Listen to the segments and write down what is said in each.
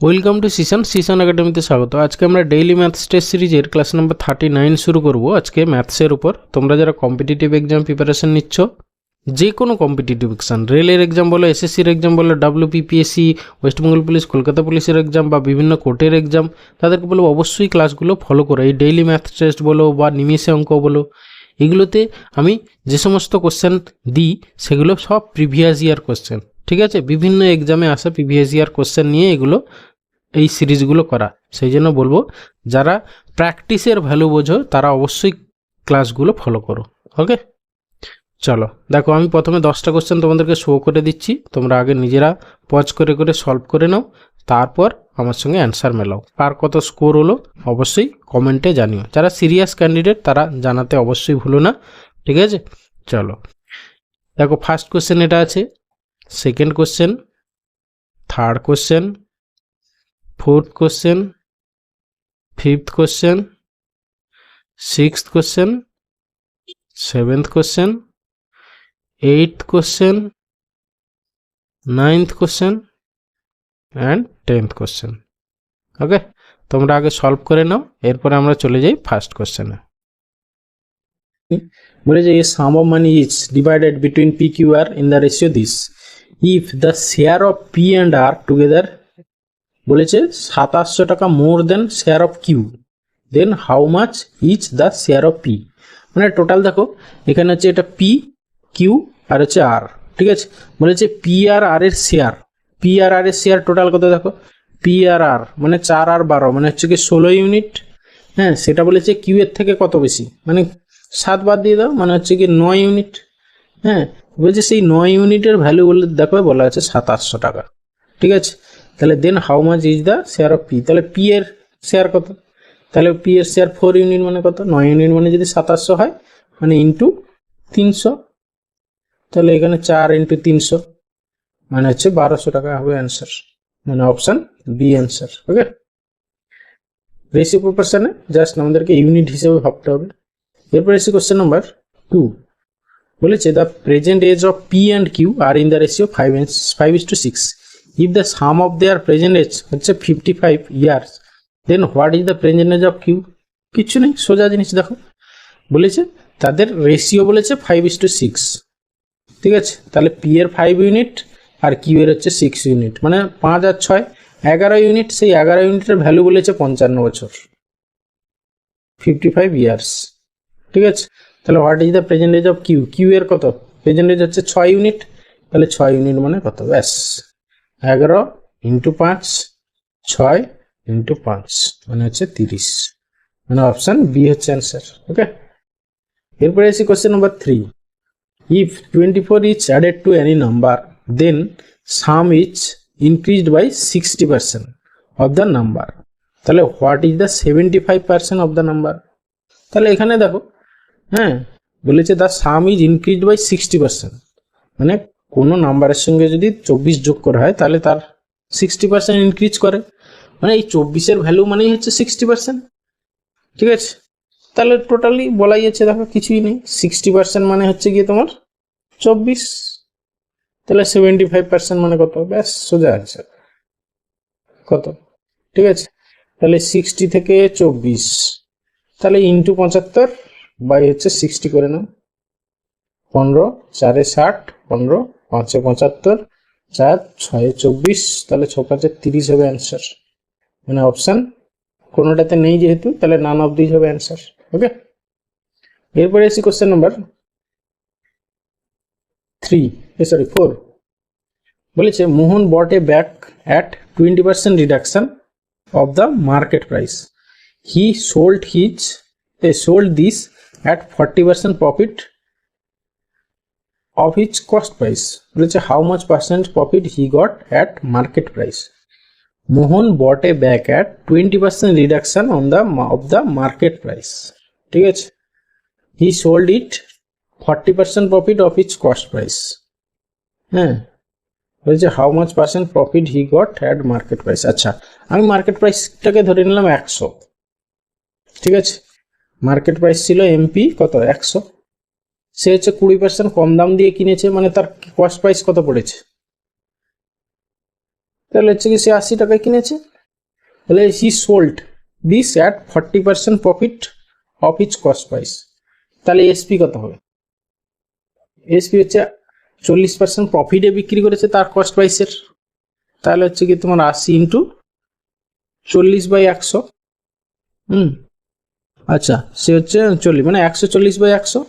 Welcome to সিশন একাডেমিতে স্বাগত। আজকে আমরা ডেইলি ম্যাথস টেস্ট সিরিজের ক্লাস নাম্বার 39 শুরু করব। আজকে ম্যাথসের উপর তোমরা যারা কম্পিটিটিভ এক্সাম প্রিপারেশন নিচ্ছ, যে কোনো কম্পিটিটিভ এক্সাম, রেলের এক্সাম বলো, এসএসসির এক্সাম বলো, WPPSC, West Bengal police, Kolkata পুলিশের এক্সাম বা বিভিন্ন কোর্টের এক্সাম, তাদেরকে বলবো অবশ্যই ক্লাসগুলো ফলো করো। এই ডেইলি ম্যাথস টেস্ট বলো বা নিমেষে অঙ্ক বলো, এগুলোতে আমি যে সমস্ত কোশ্চেন দিই সেগুলো সব প্রিভিয়াস ইয়ার কোশ্চেন। ঠিক আছে, বিভিন্ন এক্সামে আসা প্রিভিয়াস ইয়ার কোশ্চেন নিয়ে এগুলো এই সিরিজগুলো করা। সেই জন্য বলবো যারা প্র্যাকটিসের ভ্যালু বোঝো তারা অবশ্যই ক্লাসগুলো ফলো করো। ওকে, চলো দেখো, আমি প্রথমে 10টা কোশ্চেন তোমাদেরকে শো করে দিচ্ছি, তোমরা আগে নিজেরা পজ করে করে সলভ করে নাও, তারপর আমার সঙ্গে অ্যান্সার মেলাও। কার কত স্কোর হলো অবশ্যই কমেন্টে জানিও। যারা সিরিয়াস ক্যান্ডিডেট তারা জানাতে অবশ্যই ভুলো না। ঠিক আছে, চলো দেখো, ফার্স্ট কোশ্চেন এটা আছে, second question, third question, fourth question, fifth question, sixth question, seventh question, eighth question, ninth question and 10th question. Okay, তোমরা আগে সলভ করে নাও, এরপরে আমরা চলে যাই ফার্স্ট কোশ্চেনে। বলে যে sum of money is divided between P Q R in the ratio this if the share of P and R together বলেছে 2700 টাকা more than share of Q, then how much is the share of P. মানে total দেখো, এখানে হচ্ছে এটা P Q আর হচ্ছে আর। ঠিক আছে, বলেছে পি আর আর এর শেয়ার, পি আর আর এর শেয়ার টোটাল কত দেখো, পি আর আর মানে 4 আর 12 মানে হচ্ছে কি 16 ইউনিট। হ্যাঁ, সেটা বলেছে কিউ এর থেকে কত বেশি, মানে 7 বাদ দিয়ে দাও, মানে হচ্ছে কি 9 ইউনিট। হ্যাঁ, বলছে সেই 9 ইউনিটের ভ্যালু বলে দেখো বলা আছে 2700 টাকা। ঠিক আছে, তাহলে then how much is the share of P, তাহলে পি এর শেয়ার কত, তাহলে পি এর শেয়ার 4 ইউনিট মানে কত, 9 ইউনিট মানে যদি 2700 হয় মানে ইন্টু 300, তাহলে এখানে 4 ইন্টু 300 মানে হচ্ছে 1200 টাকা হবে অ্যান্সার, মানে option B answer. Okay, ratio প্রপোর্শনে জাস্ট আমাদেরকে ইউনিট হিসেবে ভাবতে হবে। এরপর এসে কোশ্চেন নাম্বার 2, বলেছে the present age of P and Q R in the ratio 5:6, if the sum of their present age হচ্ছে 55 years, then what is the present age of q? কিছু নেই, সোজা জিনিস দেখো, বলেছে তাদের রেশিও বলেছে 5:6। ঠিক আছে, তাহলে পি এর 5 ইউনিট আর কিউ এর হচ্ছে 6 ইউনিট, মানে 5 আর 6 11 ইউনিট। সেই 11 ইউনিটের ভ্যালু বলেছে 55 বছর, 55 ইয়ার্স। ঠিক আছে, তাহলে what is the present age of Q, Q এর কত প্রেজেন্ট এজ হচ্ছে 6 ইউনিট, তাহলে 6 ইউনিট মানে কত, ব্যাস 11 ইন্টু 5, 6 ইন্টু 5 মানে হচ্ছে 30, মানে অপশন বি হচ্ছে অ্যান্সার। ওকে, এরপরে আসি question number 3, if 24 is added to any number then sum is increased by 60% of the number, তাহলে what is the 75% of the number. তাহলে এখানে দেখো, হ্যাঁ বলেছে the sum is increased by 60%, মানে কোনো নাম্বারের সঙ্গে যদি 24 যোগ করা হয় তাহলে তার 60% ইনক্রিজ করে, মানে এই 24-এর ভ্যালু মানেই হচ্ছে 60%। ঠিক আছে, তাহলে টোটালি বলাই যাচ্ছে দেখো কিছুই নেই, 60% মানে হচ্ছে গিয়ে তোমার 24, তাহলে 75% মানে কত, ব্যাস সোজা আছে কত। ঠিক আছে, তাহলে 60 থেকে 24, তাহলে ইন্টু 75 বাই হচ্ছে 60 করে নাও, 15, 4 60, 15, 5 75, 4 6 24, তাহলে 6 5 30 হবে অ্যান্সার, মানে অপশান কোনোটাতে নেই যেহেতু, তাহলে নান অফ দিস হবে অ্যান্সার। ওকে, এরপরে এসি কোশ্চেন নাম্বার 4, বলেছে Mohan bought a bag at 20% reduction of the market price, he sold this at 40% profit of its cost price, বলেছে how much percent profit he got at market price. Mohan bought a bag at 20% reduction of the market price. ঠিক আছে, he sold it 40% profit of its cost price. হ্যাঁ, বলেছে how much percent profit he got at market price. আচ্ছা, আমি market প্রাইসটাকে ধরে নিলাম 100। ঠিক আছে, মার্কেট প্রাইস ছিল এমপি কত 100, সে হচ্ছে 20% কম দাম দিয়ে কিনেছে, মানে তার কস্ট প্রাইস কত পড়েছে, তাহলে হচ্ছে কি সে 80 টাকায় কিনেছে, তাহলে he sold this at 40% profit of each cost price. তাহলে এসপি কত হবে? এসপি হচ্ছে 40% প্রফিটে বিক্রি করেছে তার কস্ট প্রাইসের, তাহলে হচ্ছে কি তোমার 80 ইন্টু 40/100। আচ্ছা, সে হচ্ছে 40 মানে 140/100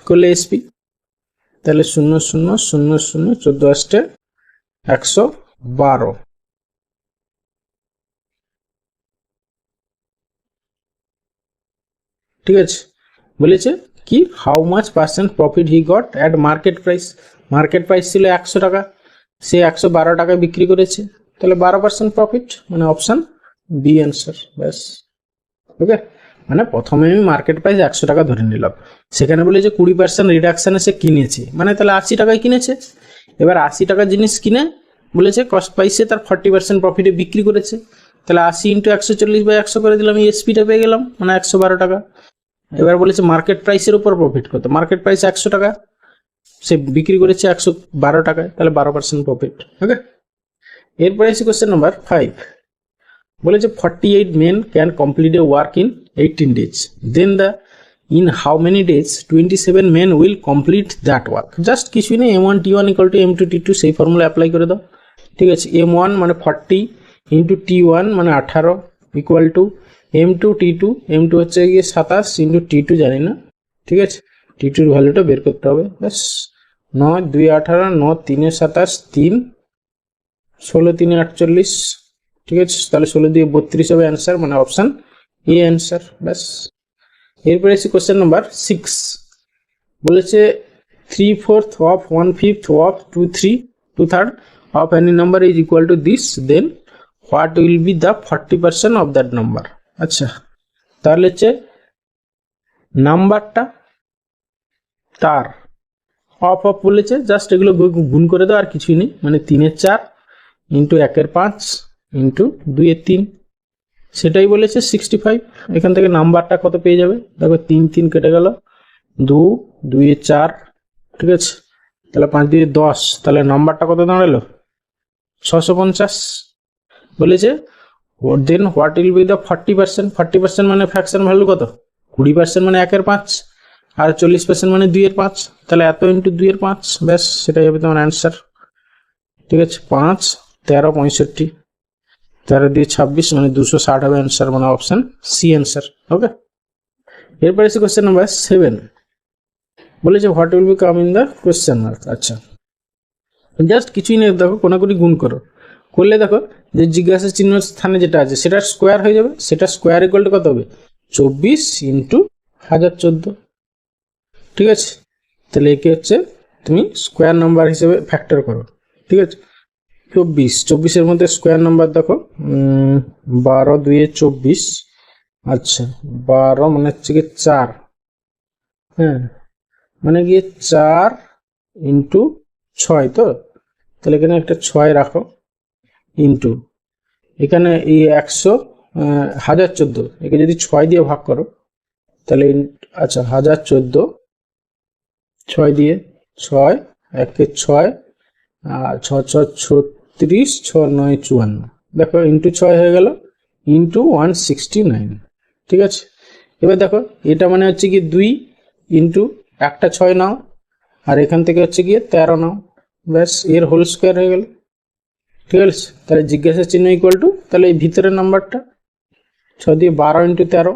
করলে এসপি, তাহলে 0 0 0 0 14 আসতে 112। ঠিক আছে, বলেছে কি how much percent profit he got at market price. Market price ছিল 100 টাকা, সে 112 টাকায় বিক্রি করেছে, তাহলে 12% প্রফিট, মানে অপশান বি অ্যান্সার। ব্যাস, ওকে। মানে প্রথমে আমি মার্কেট প্রাইস 100 টাকা ধরে নিলাম, সেখানে বলে যে 20% রিডাকশানে সে কিনেছে, মানে তাহলে 80 টাকায় কিনেছে। এবার 80 টাকার জিনিস কিনে বলেছে কস্ট প্রাইসে তার 40% প্রফিটে বিক্রি করেছে, তাহলে 80 ইন্টু 140/100 করে দিলাম, এই এসপিটা পেয়ে গেলাম, মানে 112 টাকা। এবার বলেছে মার্কেট প্রাইসের উপর প্রফিট কত, মার্কেট প্রাইস 100 টাকা, সে বিক্রি করেছে 112 টাকায়, তাহলে 12% প্রফিট। ওকে, এরপরে আছে কোশ্চেন নাম্বার 5। বলেছে 48 men can complete a work in 18 days, then the in how many days 27 men will complete that work। Just কিছুই নেই, m1 t1 equal to m2 t2, সেই ফর্মুলা অ্যাপ্লাই করে দাও। ঠিক আছে, m1 মানে 40 ইন্টু t1 মানে 18 equal to m2 t2, m2 হচ্ছে গিয়ে 27 ইন্টু t2 জানি না। ঠিক আছে, t2 এর ভ্যালুটা বের করতে হবে। ব্যাস, 9 2 18, 9 3 27, 3 16 3 48। ঠিক আছে, তাহলে 16 দিয়ে 32 হবে অ্যান্সার, মানে অপশান এ অ্যান্সার। ব্যাস, এরপরে এসে কোশ্চেন নাম্বার 6। বলেছে 3/4 of 1/5 of 2/3 of any number is equal to this, then what will be the 40% of that number। আচ্ছা, তাহলে হচ্ছে নাম্বারটা তার অফ বলেছে, জাস্ট এগুলো গুণ করে দাও, আর কিছুই নেই, মানে 3 এর 4 ইন্টু 1 এর 5 ইন্টু 2 এর 3, সেটাই বলেছে 65। এখান থেকে নাম্বারটা কত পেয়ে যাবে, দেখো 3 3 কেটে গেল, 2 2 এর 4, ঠিক আছে, তাহলে 5 2 10, তাহলে নাম্বারটা কত দাঁড়ালো 650। বলেছে দেন হোয়াট উইল বি দ্য 40%। 40% মানে ফ্র্যাকশন ভ্যালু কত, 20% মানে 1 এর 5, আর 40% মানে 2 এর 5, তাহলে এত ইন্টু 2 এর 5। ব্যাস, সেটাই হবে তোমার অ্যান্সার। ঠিক আছে, 5 13 65, 13 দিয়ে 26 মানে 260 হবে অ্যান্সার, মানে অপশান সি অ্যান্সার। ওকে, এরপরে এসে কোশ্চেন নাম্বার 7। বলেছে what will be come in the question mark. আচ্ছা, জাস্ট কিছুই নেই, দেখো কোনাকুনি গুণ করো, করলে দেখো যে জিজ্ঞাসা চিহ্ন স্থানে যেটা আছে সেটা স্কোয়ার হয়ে যাবে, সেটা স্কোয়ার ইকুয়াল টু কত হবে 24 ইন্টু 1014। ঠিক আছে, তাহলে একে হচ্ছে তুমি স্কোয়ার নাম্বার হিসেবে ফ্যাক্টর করো। ঠিক আছে, 24 এর মধ্যে স্কোয়ার নাম্বার দেখো 12 2 এ 24। আচ্ছা, 12 মানে হচ্ছে কি 4, হ্যাঁ, মানে গিয়ে 4 ইন্টু 6, তো তাহলে এখানে একটা 6 রাখো, ইন্টু এখানে এই 100 1014, একে যদি 6 দিয়ে ভাগ করো তাহলে আচ্ছা 1014, 6 দিয়ে 6 1 6 আর 6 6 36, 6 9 54, দেখো ইন্টু 6 হয়ে গেল ইন্টু 169। ঠিক আছে, এবার দেখো এটা মানে হচ্ছে কি 2 ইন্টু একটা 6 নাও, আর এখান থেকে হচ্ছে গিয়ে 13 নাও, ব্যাস এর হোল স্কোয়ার হয়ে গেল। ঠিক আছে, তাহলে জিজ্ঞাসা চিহ্ন ইকুয়াল টু, তাহলে এই ভিতরের নাম্বারটা 6 দিয়ে 12 ইন্টু 13,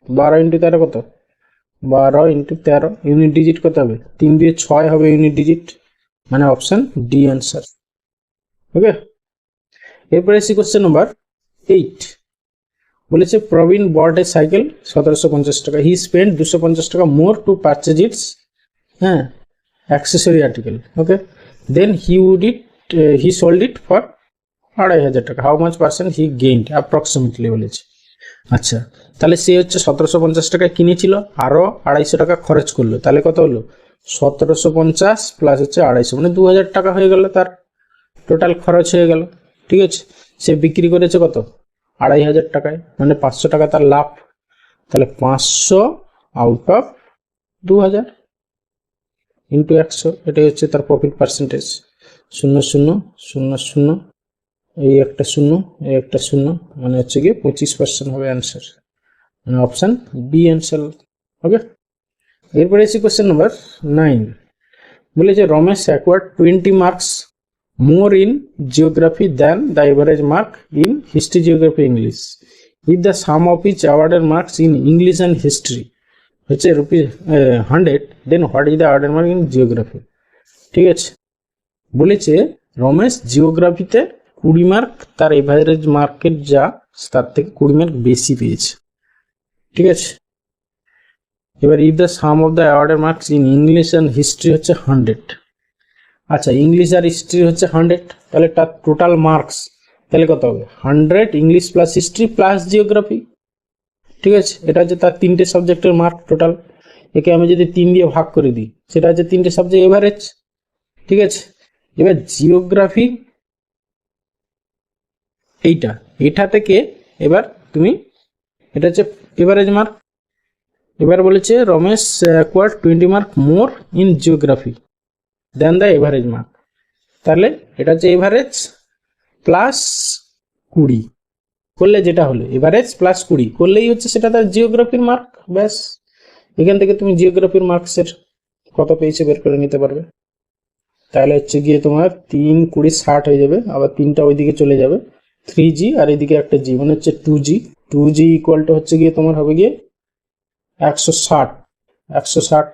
12 ইন্টু 13 কত, 12 ইন্টু 13, ইউনিট ডিজিট কত হবে 3 দিয়ে 6 হবে ইউনিট ডিজিট, মানে অপশান ডি অ্যান্সার। ওকে, এরপরে এসে কোশ্চেন নাম্বার 8। বলেছে প্রবীণ বট এ সাইকেল 1750 টাকা, হি স্পেন্ড 250 টাকা মোর টু পারচেজ ইটস, হ্যাঁ, accessory article. Okay, then he sold it for 2500 টাকা, how much percent he gained approximately বলেছে। আচ্ছা, তাহলে সে হচ্ছে 1750 টাকা কিনেছিল, আরও 250 টাকা খরচ করলো, তাহলে কত হলো 1750 প্লাস হচ্ছে 250, মানে 2000 টাকা হয়ে গেল, তার টোটাল খরচ হয়ে গেল। ঠিক আছে, সে বিক্রি করেছে কত 2500 টাকায়, মানে 500 টাকা তার লাভ, তাহলে 500 আউট অফ 2000 ইন্টু 100, এটাই হচ্ছে তার প্রফিট পার্সেন্টেজ। 0 0 0 0 এই একটা শূন্য, এই একটা শূন্য, মানে হচ্ছে গিয়ে 25% হবে অ্যান্সার, মানে অপশান বি অ্যান্সার। ওকে, এরপরে এসে কোয়েশ্চেন নাম্বার 9। বলেছে Ramesh acquired 20 marks more in geography than the average mark in history, geography, English. If the sum of each awarded marks in English and history হচ্ছে ₹100, then what is the awarded mark in geography? ঠিক আছে, বলেছে Ramesh জিওগ্রাফিতে 20 mark তার average মার্কের যা তার থেকে 20 mark বেশি পেয়েছে। ঠিক আছে, এবার if the some of the awarded marks in English and history হচ্ছে 100। আচ্ছা, ইংলিশ আর হিস্ট্রি হচ্ছে 100, তাহলে তার টোটাল মার্কস তাহলে কত হবে? 100 English plus history plus geography. ঠিক আছে, এটা হচ্ছে তার 3টে সাবজেক্টের মার্ক টোটাল। একে আমি যদি 3 দিয়ে ভাগ করে দিই, সেটা হচ্ছে 3টে সাবজেক্ট এভারেজ। ঠিক আছে, এবার জিওগ্রাফি এইটা থেকে এবার তুমি এটা হচ্ছে এভারেজ মার্ক। এবার বলেছে Ramesh acquired 20 mark more in geography then the average mark, তাহলে এটা হচ্ছে এভারেজ প্লাস 20 করলে যেটা হলো এভারেজ প্লাস 20 করলেই হচ্ছে সেটা তার জিওগ্রাফির মার্ক। ব্যাস, এখান থেকে তুমি জিওগ্রাফির মার্কসের কত পেয়েছে বের করে নিতে পারবে। তাহলে হচ্ছে গিয়ে তোমার 3 20 60 হয়ে যাবে, আবার 3টা ওইদিকে চলে যাবে 3G, আর এদিকে একটা জি, মানে হচ্ছে 2G ইকুয়াল টু হচ্ছে গিয়ে তোমার হবে গিয়ে 160,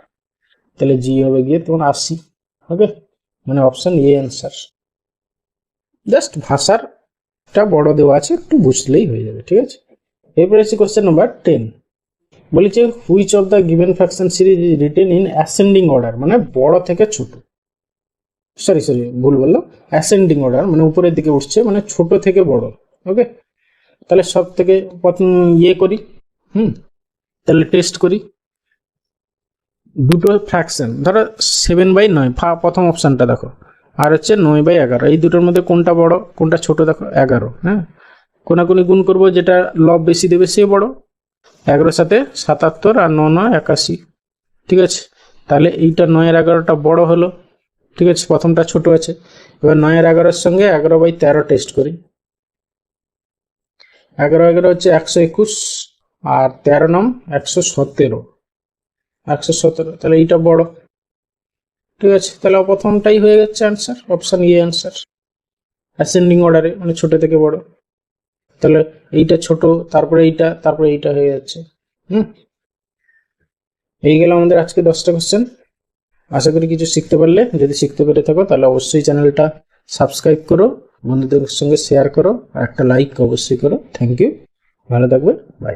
তাহলে জি হবে গিয়ে তোমার 80। ওকে, মানে অপশন এ অ্যান্সার। জাস্ট ভাষারটা বড় দেওয়া আছে, একটু বুঝলেই হয়ে যাবে। ঠিক আছে, এরপরে হচ্ছে কোশ্চেন নাম্বার 10। বলেছে which of the given fraction series is written in ascending order, মানে বড় থেকে ছোট, সরি ভুল বললো, অ্যাসেন্ডিং অর্ডার মানে উপরের দিকে উঠছে, মানে ছোট থেকে বড়। ওকে, তাহলে সব থেকে প্রথম করি, তাহলে টেস্ট করি। দুটো ফ্র্যাকশন ধরো 7/9, প্রথম অপশানটা দেখো, আর হচ্ছে 9/11, এই দুটোর মধ্যে কোনটা বড় কোনটা ছোট? দেখো 11। হ্যাঁ, কোনাকুনি গুণ করবো, যেটা লব বেশি দেবে সে বড়। 11 সাথে 77 আর 9 9 81। ঠিক আছে, তাহলে এইটা 9 আর 11টা বড় হলো। ঠিক আছে, প্রথমটা ছোট আছে। এবার 9 আর 11-এর সঙ্গে 11/13 টেস্ট করি। 11 হচ্ছে 121, আর 13 নাম 117, তাহলে এইটা বড়। ঠিক আছে, তাহলে প্রথমটাই হয়ে যাচ্ছে answer, option A answer, ascending অর্ডারে, মানে ছোট থেকে বড়। তাহলে এইটা ছোট, তারপরে এইটা হয়ে যাচ্ছে। এই গেল আমাদের আজকে 10টা কোশ্চেন। আশা করি কিছু শিখতে পারলে, যদি শিখতে পেরে থাকো তাহলে অবশ্যই চ্যানেলটা সাবস্ক্রাইব করো, বন্ধুদের সঙ্গে শেয়ার করো, আর একটা লাইক অবশ্যই করো। থ্যাংক ইউ, ভালো থাকবে, বাই।